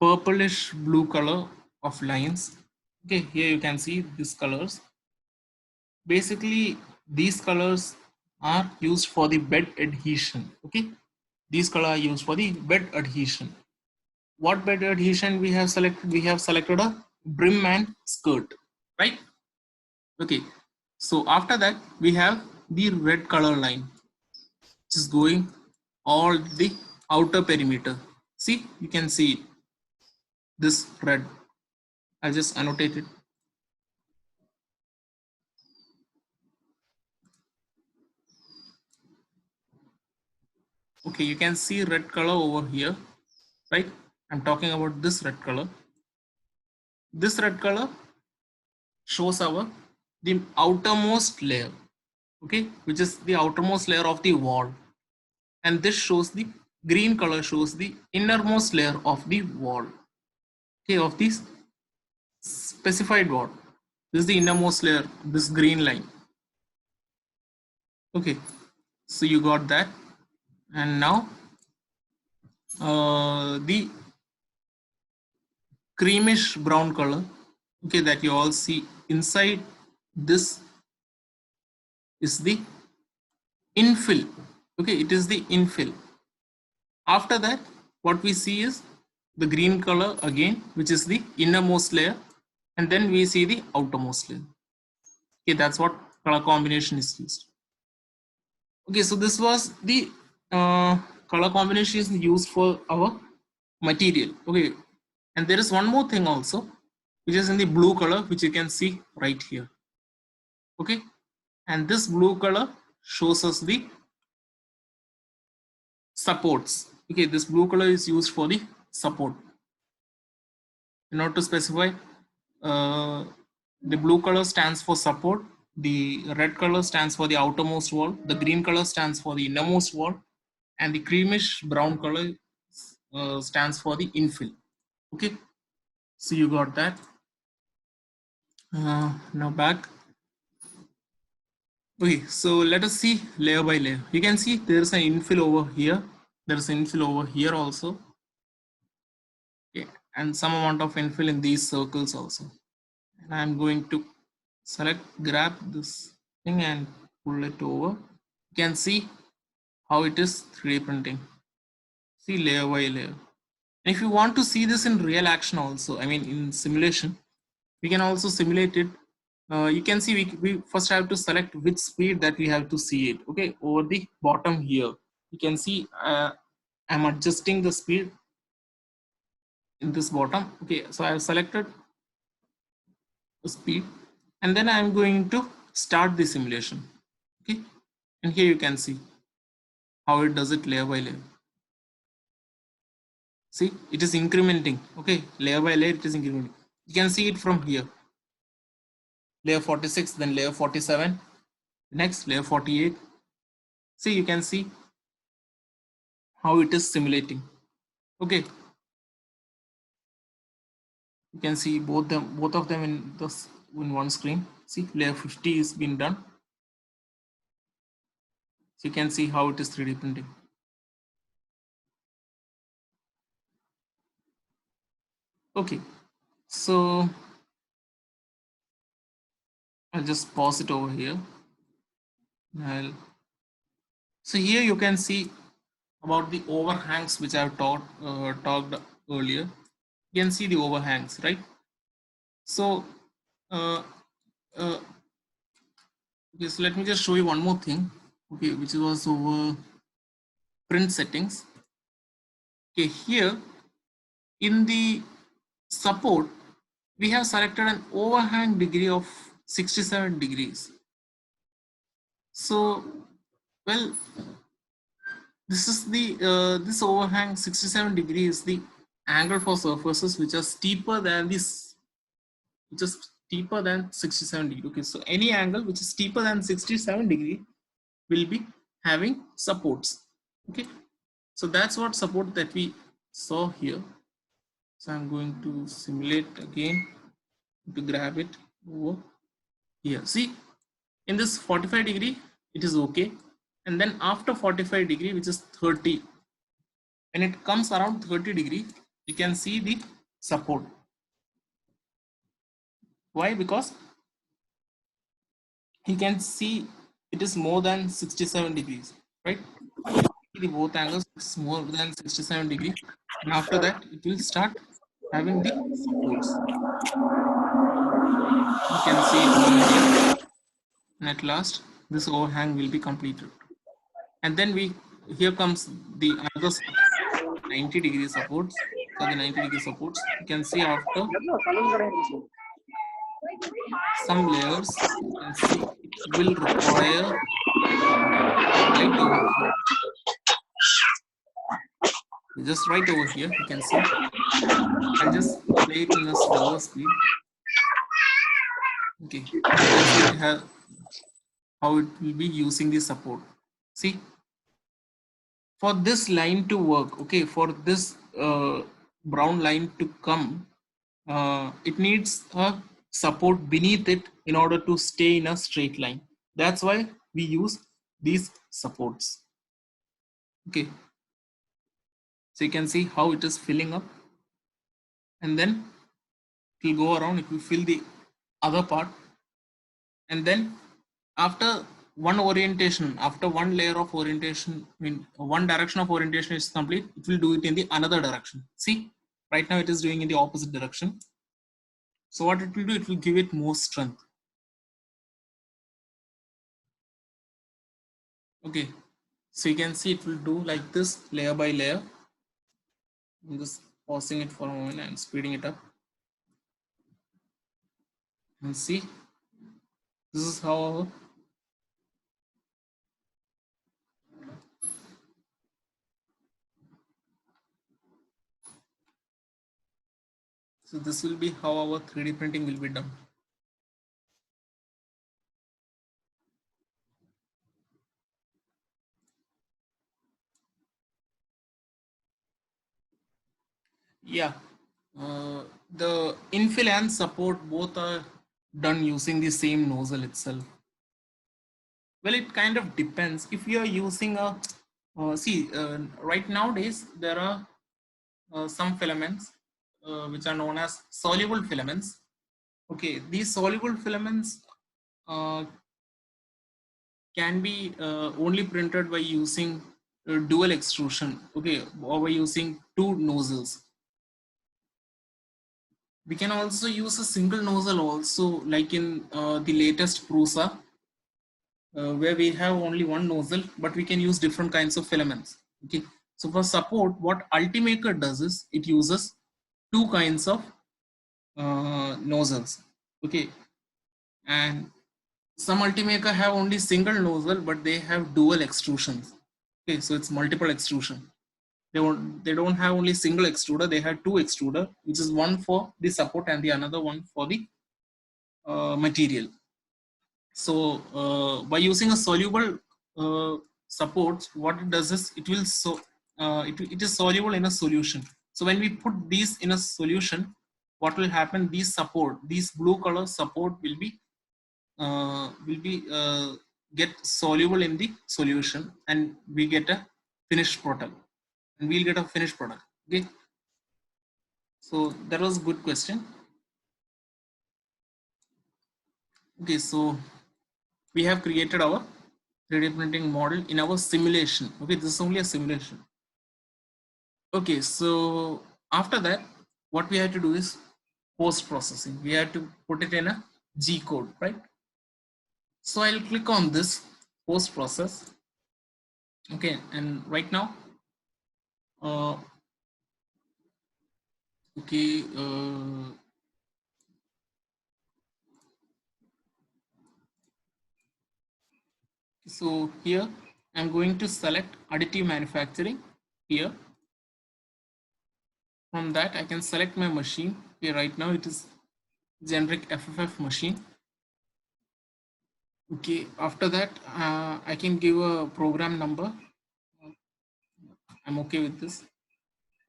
purplish blue color of lines. Okay, here you can see these colors. Basically, these colors are used for the bed adhesion. Okay, these colors are used for the bed adhesion. What bed adhesion we have selected? We have selected a brim and skirt, right? Okay, so after that we have the red color line, which is going all the outer perimeter. See, you can see this red. I just annotate it. Okay, you can see red color over here, right? I'm talking about this red color. This red color shows our the outermost layer, okay, which is the outermost layer of the wall, and this shows the green color shows the innermost layer of the wall, okay, of this specified wall. This is the innermost layer, this green line. Okay, so you got that, and now the creamish brown color, okay, that you all see inside this is the infill. Okay, it is the infill. After that, what we see is the green color again, which is the innermost layer, and then we see the outermost layer. Okay, that's what color combination is used. Okay, so this was the color combination is used for our material. Okay, and there is one more thing also, which is in the blue color, which you can see right here. Okay, and this blue color shows us the supports. Okay, this blue color is used for the support. In order to specify, the blue color stands for support, the red color stands for the outermost wall, the green color stands for the innermost wall, and the creamish brown color stands for the infill. Okay, so you got that. Now back. Okay, so let us see layer by layer. You can see there's an infill over here, there's an infill over here also. Okay, and some amount of infill in these circles also. And I'm going to grab this thing and pull it over. You can see how it is 3D printing. See layer by layer. And if you want to see this in real action also, I mean in simulation, we can also simulate it. You can see we first have to select which speed that we have to see it. Okay, over the bottom here, you can see I'm adjusting the speed in this bottom. Okay, so I have selected the speed, and then I'm going to start the simulation. Okay, and here you can see how it does it layer by layer. See, it is incrementing. Okay, layer by layer it is incrementing. You can see it from here, layer 46, then layer 47, next layer 48. See, you can see how it is simulating. Okay, you can see both of them in one screen. See, layer 50 is being done. So you can see how it is 3D printing. Okay, so I'll just pause it over here. So here you can see about the overhangs which I've talked earlier. You can see the overhangs, right? So, uh, okay, so let me just show you one more thing. Okay, which was over print settings. Okay, here in the support, we have selected an overhang degree of 67 degrees. So, well, this is the this overhang 67 degrees is the angle for surfaces which are steeper than this, which is steeper than 67 degree. Okay, so any angle which is steeper than 67 degree will be having supports. Okay, so that's what support that we saw here. So I'm going to simulate again to grab it over here. See, in this 45 degree it is okay, and then after 45 degree, which is 30, when it comes around 30 degree, you can see the support. Why? Because you can see it is more than 67 degrees, right? The both angles is more than 67 degree, and after that it will start having the supports. You can see it over here, and at last this overhang will be completed. And then here comes the another 90 degree supports. So the 90 degree supports, you can see after some layers, you can see it will require right over here. Just right over here, you can see. I'll just play it in a slower speed. Okay, how it will be using the support. See, for this line to work, okay, for this brown line to come, it needs a support beneath it in order to stay in a straight line. That's why we use these supports. Okay, So you can see how it is filling up, and then it will go around, it will fill the other part, and then after one orientation, after one layer of orientation, I mean one direction of orientation is complete, it will do it in the another direction. See, right now it is doing in the opposite direction. So what it will do, it will give it more strength. Okay, so you can see it will do like this layer by layer. I'm just pausing it for a moment and speeding it up, and see, this is how our, so this will be how our 3D printing will be done. Yeah, the infill and support both are done using the same nozzle itself. Well, it kind of depends. If you are using a, right nowadays there are some filaments which are known as soluble filaments. Okay, these soluble filaments uh, can be only printed by using dual extrusion. Okay, or by using two nozzles. We can also use a single nozzle also, like in the latest Prusa, where we have only one nozzle, but we can use different kinds of filaments. Okay, so for support, what Ultimaker does is it uses two kinds of nozzles. Okay, and some Ultimaker have only single nozzle, but they have dual extrusions. Okay, so it's multiple extrusion. They don't have only single extruder, they have two extruder, which is one for the support and the another one for the material. So by using a soluble support, what it does is it will it is soluble in a solution. So when we put these in a solution, what will happen, these blue color support will be get soluble in the solution, and we get a finished product, and we'll get a finished product. Okay, so that was a good question. Okay, so we have created our 3D printing model in our simulation. Okay, this is only a simulation. Okay, so after that, what we had to do is post processing. We had to put it in a G code, right? So I'll click on this post process. Okay, and right now, uh, okay, so here I'm going to select additive manufacturing here. From that, I can select my machine. Here right now it is generic FFF machine. Okay, after that, I can give a program number. I'm okay with this.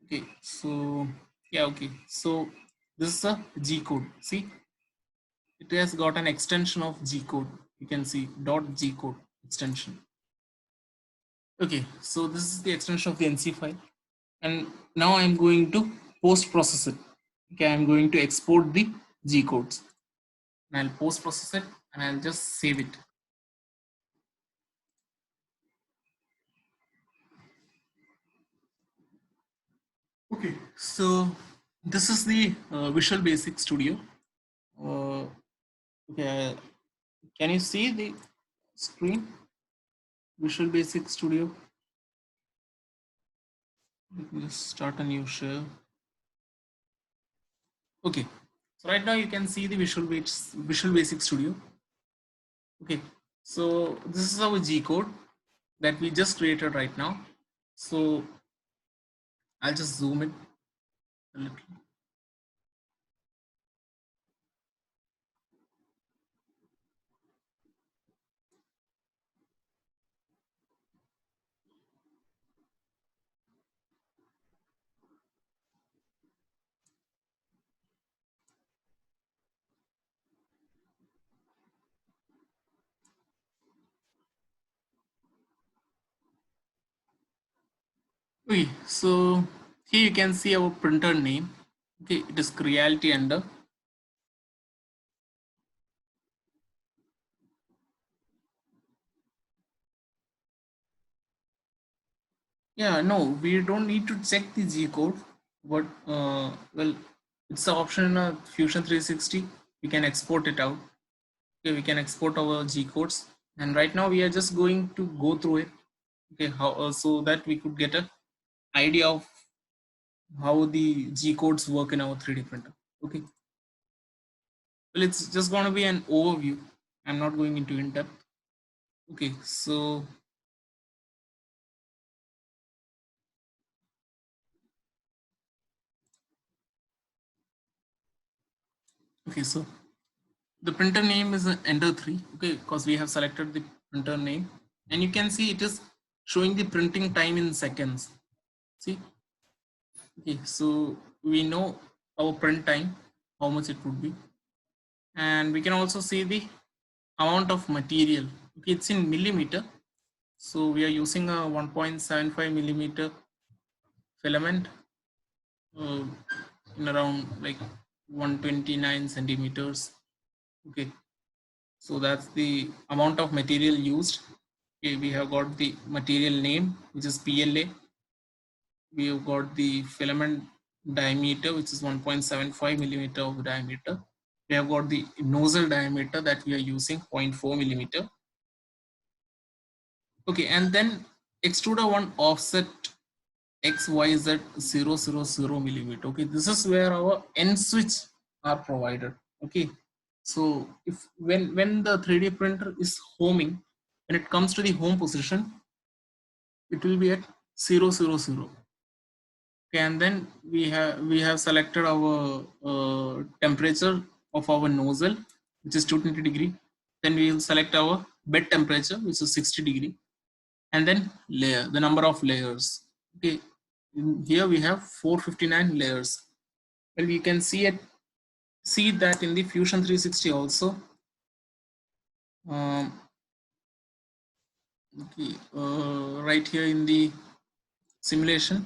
Okay, so yeah, okay. So this is a G code. See, it has got an extension of G code. You can see .G code extension. Okay, so this is the extension of the NC file. And now I'm going to post process it. Okay, I'm going to export the G codes. And I'll post process it and I'll just save it. Okay, so this is the Visual Basic Studio. Okay, can you see the screen? Visual Basic Studio. Let me just start a new share. Okay, so right now you can see the Visual Basic Studio. Okay, so this is our G code that we just created right now. So I'll just zoom it a little. Okay, so Here you can see our printer name. Okay, it is Creality Ender. Yeah, no, we don't need to check the G code, but well, it's the option in a Fusion 360. We can export it out. Okay, we can export our G codes, and right now we are just going to go through it. Okay, how so that we could get a idea of how the G codes work in our 3D printer. Okay, well, it's just going to be an overview. I'm not going into in depth. Okay, so okay, so the printer name is Ender 3. Okay, because we have selected the printer name, and you can see it is showing the printing time in seconds. See, okay, so we know our print time, how much it would be, and we can also see the amount of material. Okay, it's in millimeter, so we are using a 1.75 millimeter filament uh, in around like 129 centimeters. Okay, so that's the amount of material used. Okay, we have got the material name, which is PLA. We have got the filament diameter, which is 1.75 millimeter of diameter. We have got the nozzle diameter that we are using, 0.4 millimeter. Okay, and then extruder 1 offset XYZ 000 millimeter. Okay, this is where our end switch are provided. Okay, so if when the 3D printer is homing, when it comes to the home position, it will be at 000. Okay, and then we have selected our temperature of our nozzle, which is 220 degree. Then we will select our bed temperature, which is 60 degree, and then layer, the number of layers. Okay, here we have 459 layers. Well, you can see that in the Fusion 360 also. Um, okay, right here in the simulation.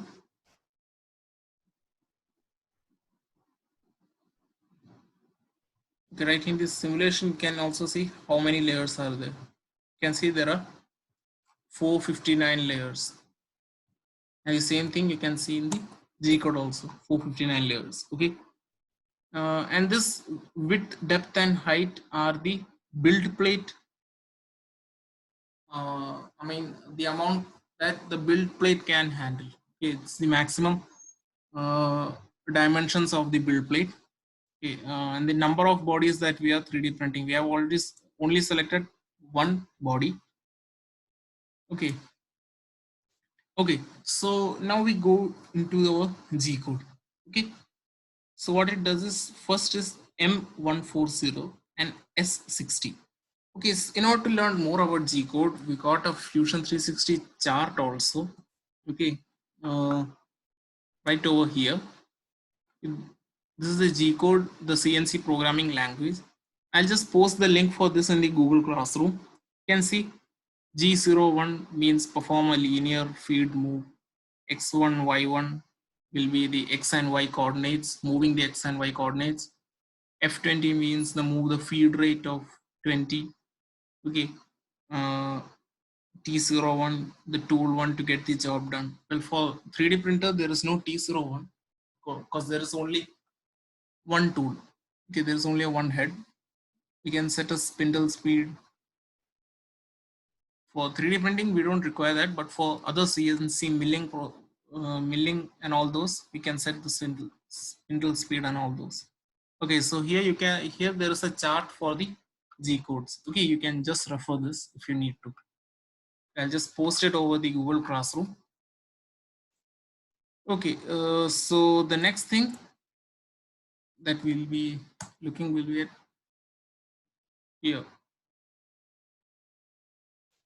Okay, right in this simulation, you can also see how many layers are there. You can see there are 459 layers. And the same thing you can see in the G code also, 459 layers. Okay, and this width, depth, and height are the build plate. I mean the amount that the build plate can handle. Okay, it's the maximum dimensions of the build plate. Okay, and the number of bodies that we are 3D printing. We have already only selected one body. Okay, okay. So now we go into our G code. Okay, so what it does is first is M140 and S60. Okay, so in order to learn more about G code, we got a Fusion 360 chart also. Okay, right over here. This is the G code, the CNC programming language. I'll just post the link for this in the Google Classroom. You can see G01 means perform a linear feed move. X1, Y1 will be the X and Y coordinates, moving the X and Y coordinates. F20 means the move the feed rate of 20. Okay. T01, the tool one to get the job done. Well, for 3D printer, there is no T01 because there is only one tool. Okay, there is only a one head. We can set a spindle speed. For 3D printing, we don't require that, but for other CNC milling and all those, we can set the spindle speed and all those. Okay, so here there is a chart for the G codes. Okay, you can just refer this if you need to. I'll just post it over the Google Classroom. Okay, so the next thing that we'll be looking will be at here.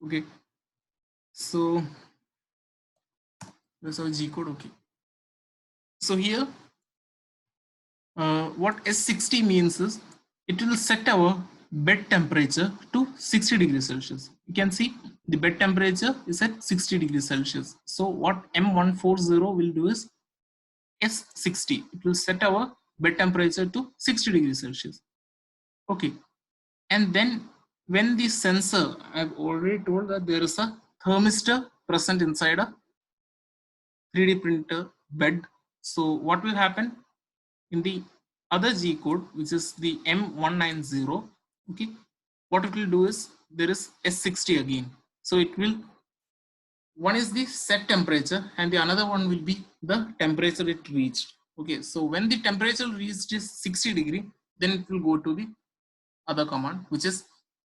Okay, so that's our G code. Okay, so here what S60 means is it will set our bed temperature to 60 degrees Celsius. You can see the bed temperature is at 60 degrees Celsius. So what M140 will do is S60. It will set our bed temperature to 60 degrees Celsius. Okay. And then when the sensor, I've already told that there is a thermistor present inside a 3D printer bed. So what will happen in the other G code, which is the M190, okay, what it will do is there is S60 again. So it will, one is the set temperature and the another one will be the temperature it reached. Okay, so when the temperature reached is 60 degree, then it will go to the other command, which is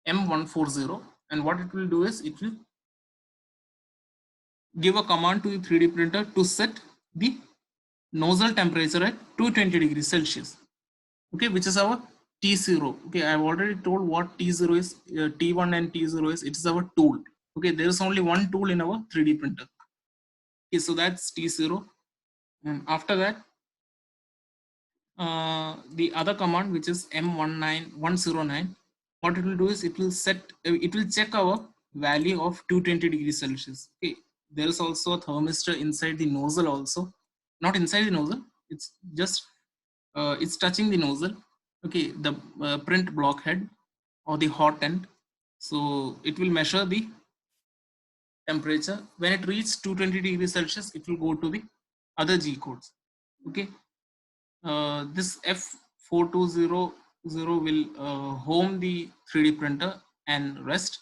M140, and what it will do is it will give a command to the 3D printer to set the nozzle temperature at 220 degrees Celsius. Okay, which is our T0. Okay, I've already told what T0 is, T1 and T0 is. It is our tool. Okay, there is only one tool in our 3D printer. Okay, so that's T0, and after that, the other command, which is M109, what it will do is it will check our value of 220 degrees Celsius. Okay, there is also a thermistor inside the nozzle also, not inside the nozzle. It's just it's touching the nozzle. Okay, the print block head or the hot end. So it will measure the temperature. When it reaches 220 degrees Celsius, it will go to the other G codes. Okay, this F4200 will home the 3D printer and rest.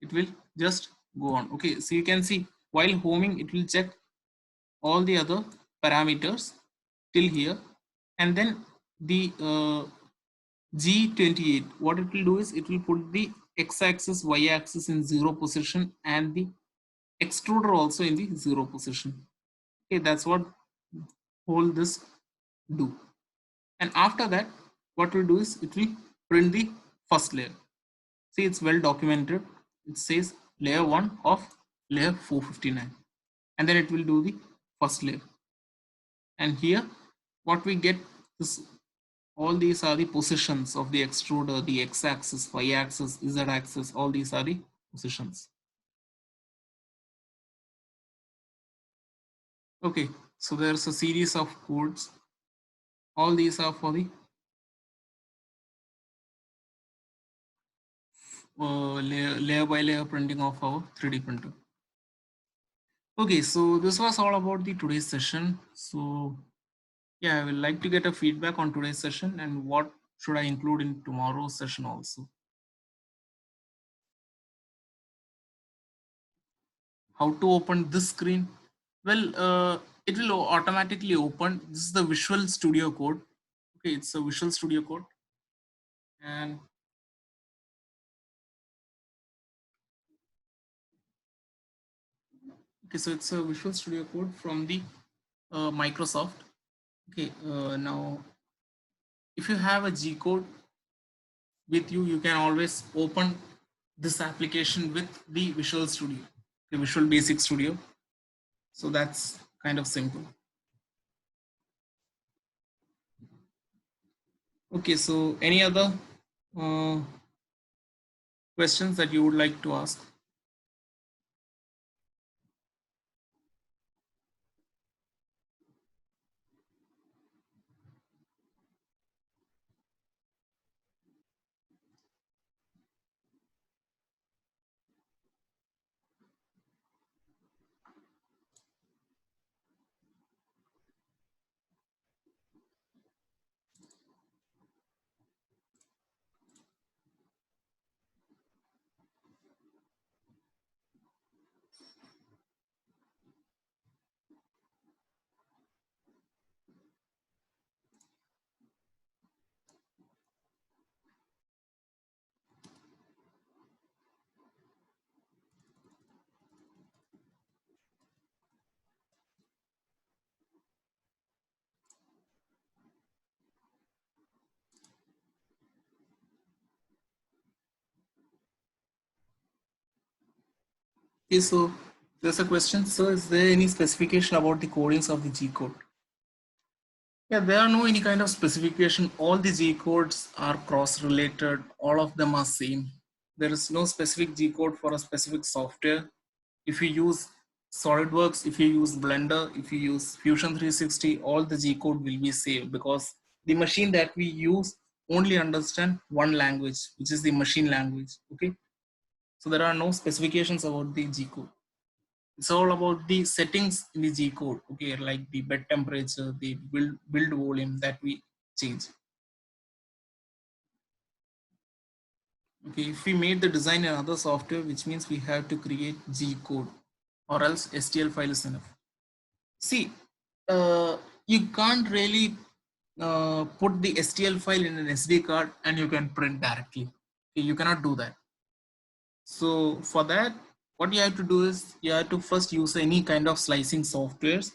It will just go on. Okay, so you can see while homing, it will check all the other parameters till here, and then the G28, what it will do is it will put the x-axis, y-axis in 0 position and the extruder also in the 0 position. Okay, that's what whole this do. And after that, what we'll do is it will print the first layer. See, it's well documented. It says layer 1 of layer 459, and then it will do the first layer. And here what we get is all these are the positions of the extruder, the x-axis, y-axis, z-axis, all these are the positions. Okay, so there's a series of codes. All these are for the layer by layer printing of our 3D printer. Okay, so this was all about the today's session. So yeah, I would like to get a feedback on today's session and what should I include in tomorrow's session also. How to open this screen? Well, it will automatically open. This is the Visual Studio Code. Okay, it's a Visual Studio Code. And okay, so it's a Visual Studio Code from the Microsoft. Okay, now if you have a G code with you, you can always open this application with the Visual Studio, the Visual Basic Studio. So that's kind of simple. Okay, so any other questions that you would like to ask? Okay, so there's a question. So is there any specification about the codings of the G code? Yeah, there are no any kind of specification. All the G codes are cross-related. All of them are same. There is no specific G code for a specific software. If you use SolidWorks, if you use Blender, if you use Fusion 360, all the G code will be saved because the machine that we use only understand one language, which is the machine language. Okay, so there are no specifications about the G code. It's all about the settings in the G code. Okay, like the bed temperature, the build volume that we change. Okay, if we made the design in other software, which means we have to create G code, or else STL file is enough. See, you can't really put the STL file in an SD card and you can print directly. Okay, you cannot do that. So for that, what you have to do is you have to first use any kind of slicing softwares.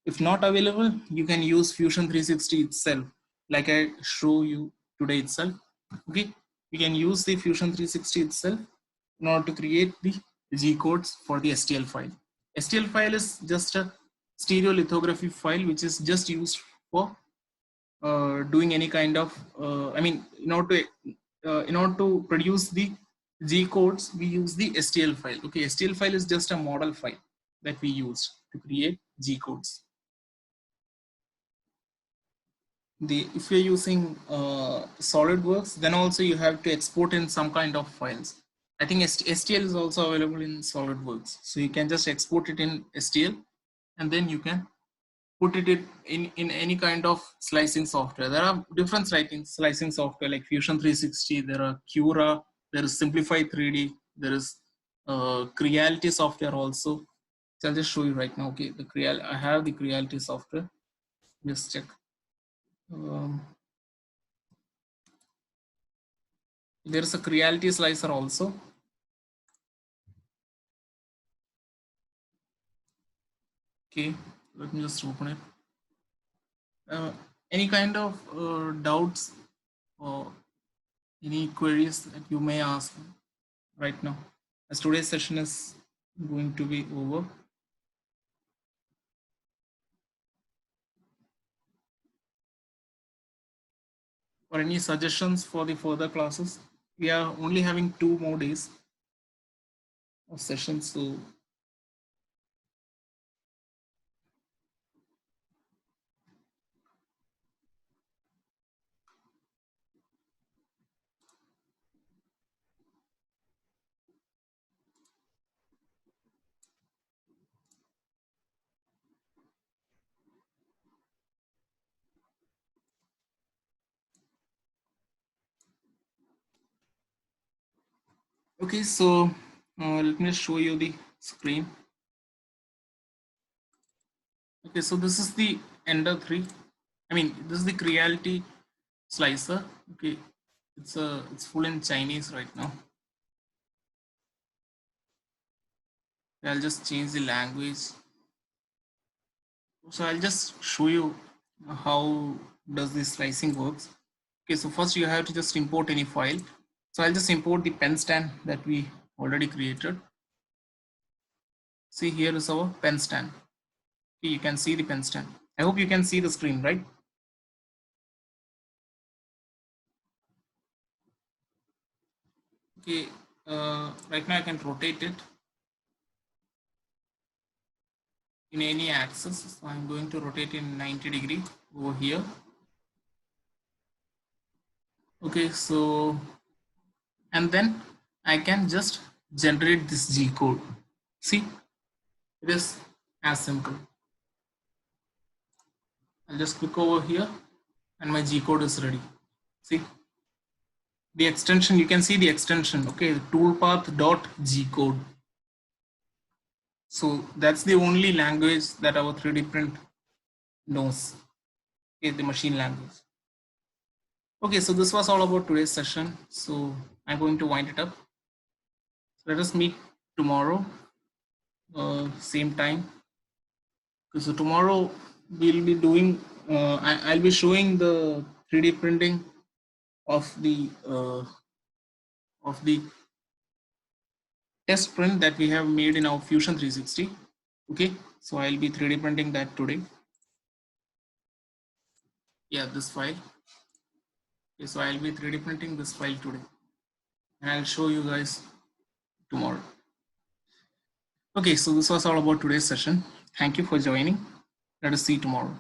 If not available, you can use Fusion 360 itself, like I show you today itself. Okay, you can use the Fusion 360 itself in order to create the G codes for the STL file. STL file is just a stereolithography file which is just used for doing any kind of I mean, in order to produce the G codes, we use the STL file. Okay, STL file is just a model file that we use to create G codes. If you're using SolidWorks, then also you have to export in some kind of files. I think STL is also available in SolidWorks, so you can just export it in STL, and then you can put it in any kind of slicing software. There are different slicing software like Fusion 360. There are Cura. There is Simplify 3D. There is Creality software also. So I'll just show you right now. Okay, I have the Creality software. Just check. There is a Creality slicer also. Okay, let me just open it. Any kind of doubts or any queries that you may ask right now, as today's session is going to be over. Or any suggestions for the further classes? We are only having 2 more days of sessions, so okay. So let me show you the screen. Okay, so this is the Ender 3. I mean, this is the Creality slicer. Okay, it's full in Chinese right now. I'll just change the language. So I'll just show you how does this slicing works. Okay, so first you have to just import any file. So I'll just import the pen stand that we already created. See, here is our pen stand. Okay, you can see the pen stand. I hope you can see the screen, right? Okay, right now I can rotate it in any axis. So I'm going to rotate in 90° over here. Okay, so, and then I can just generate this G code. See, it is as simple. I'll just click over here and my G code is ready. See, the extension, you can see the extension. Okay, toolpath.g code. So that's the only language that our 3D print knows. Okay, the machine language. Okay, so this was all about today's session. So I'm going to wind it up. Let us meet tomorrow, same time. Okay, so tomorrow we'll be doing, I'll be showing the 3D printing of the test print that we have made in our Fusion 360. Okay, so I'll be 3D printing that today. Yeah, this file. Okay, so I'll be 3D printing this file today, and I'll show you guys tomorrow. Okay, so this was all about today's session. Thank you for joining. Let us see you tomorrow.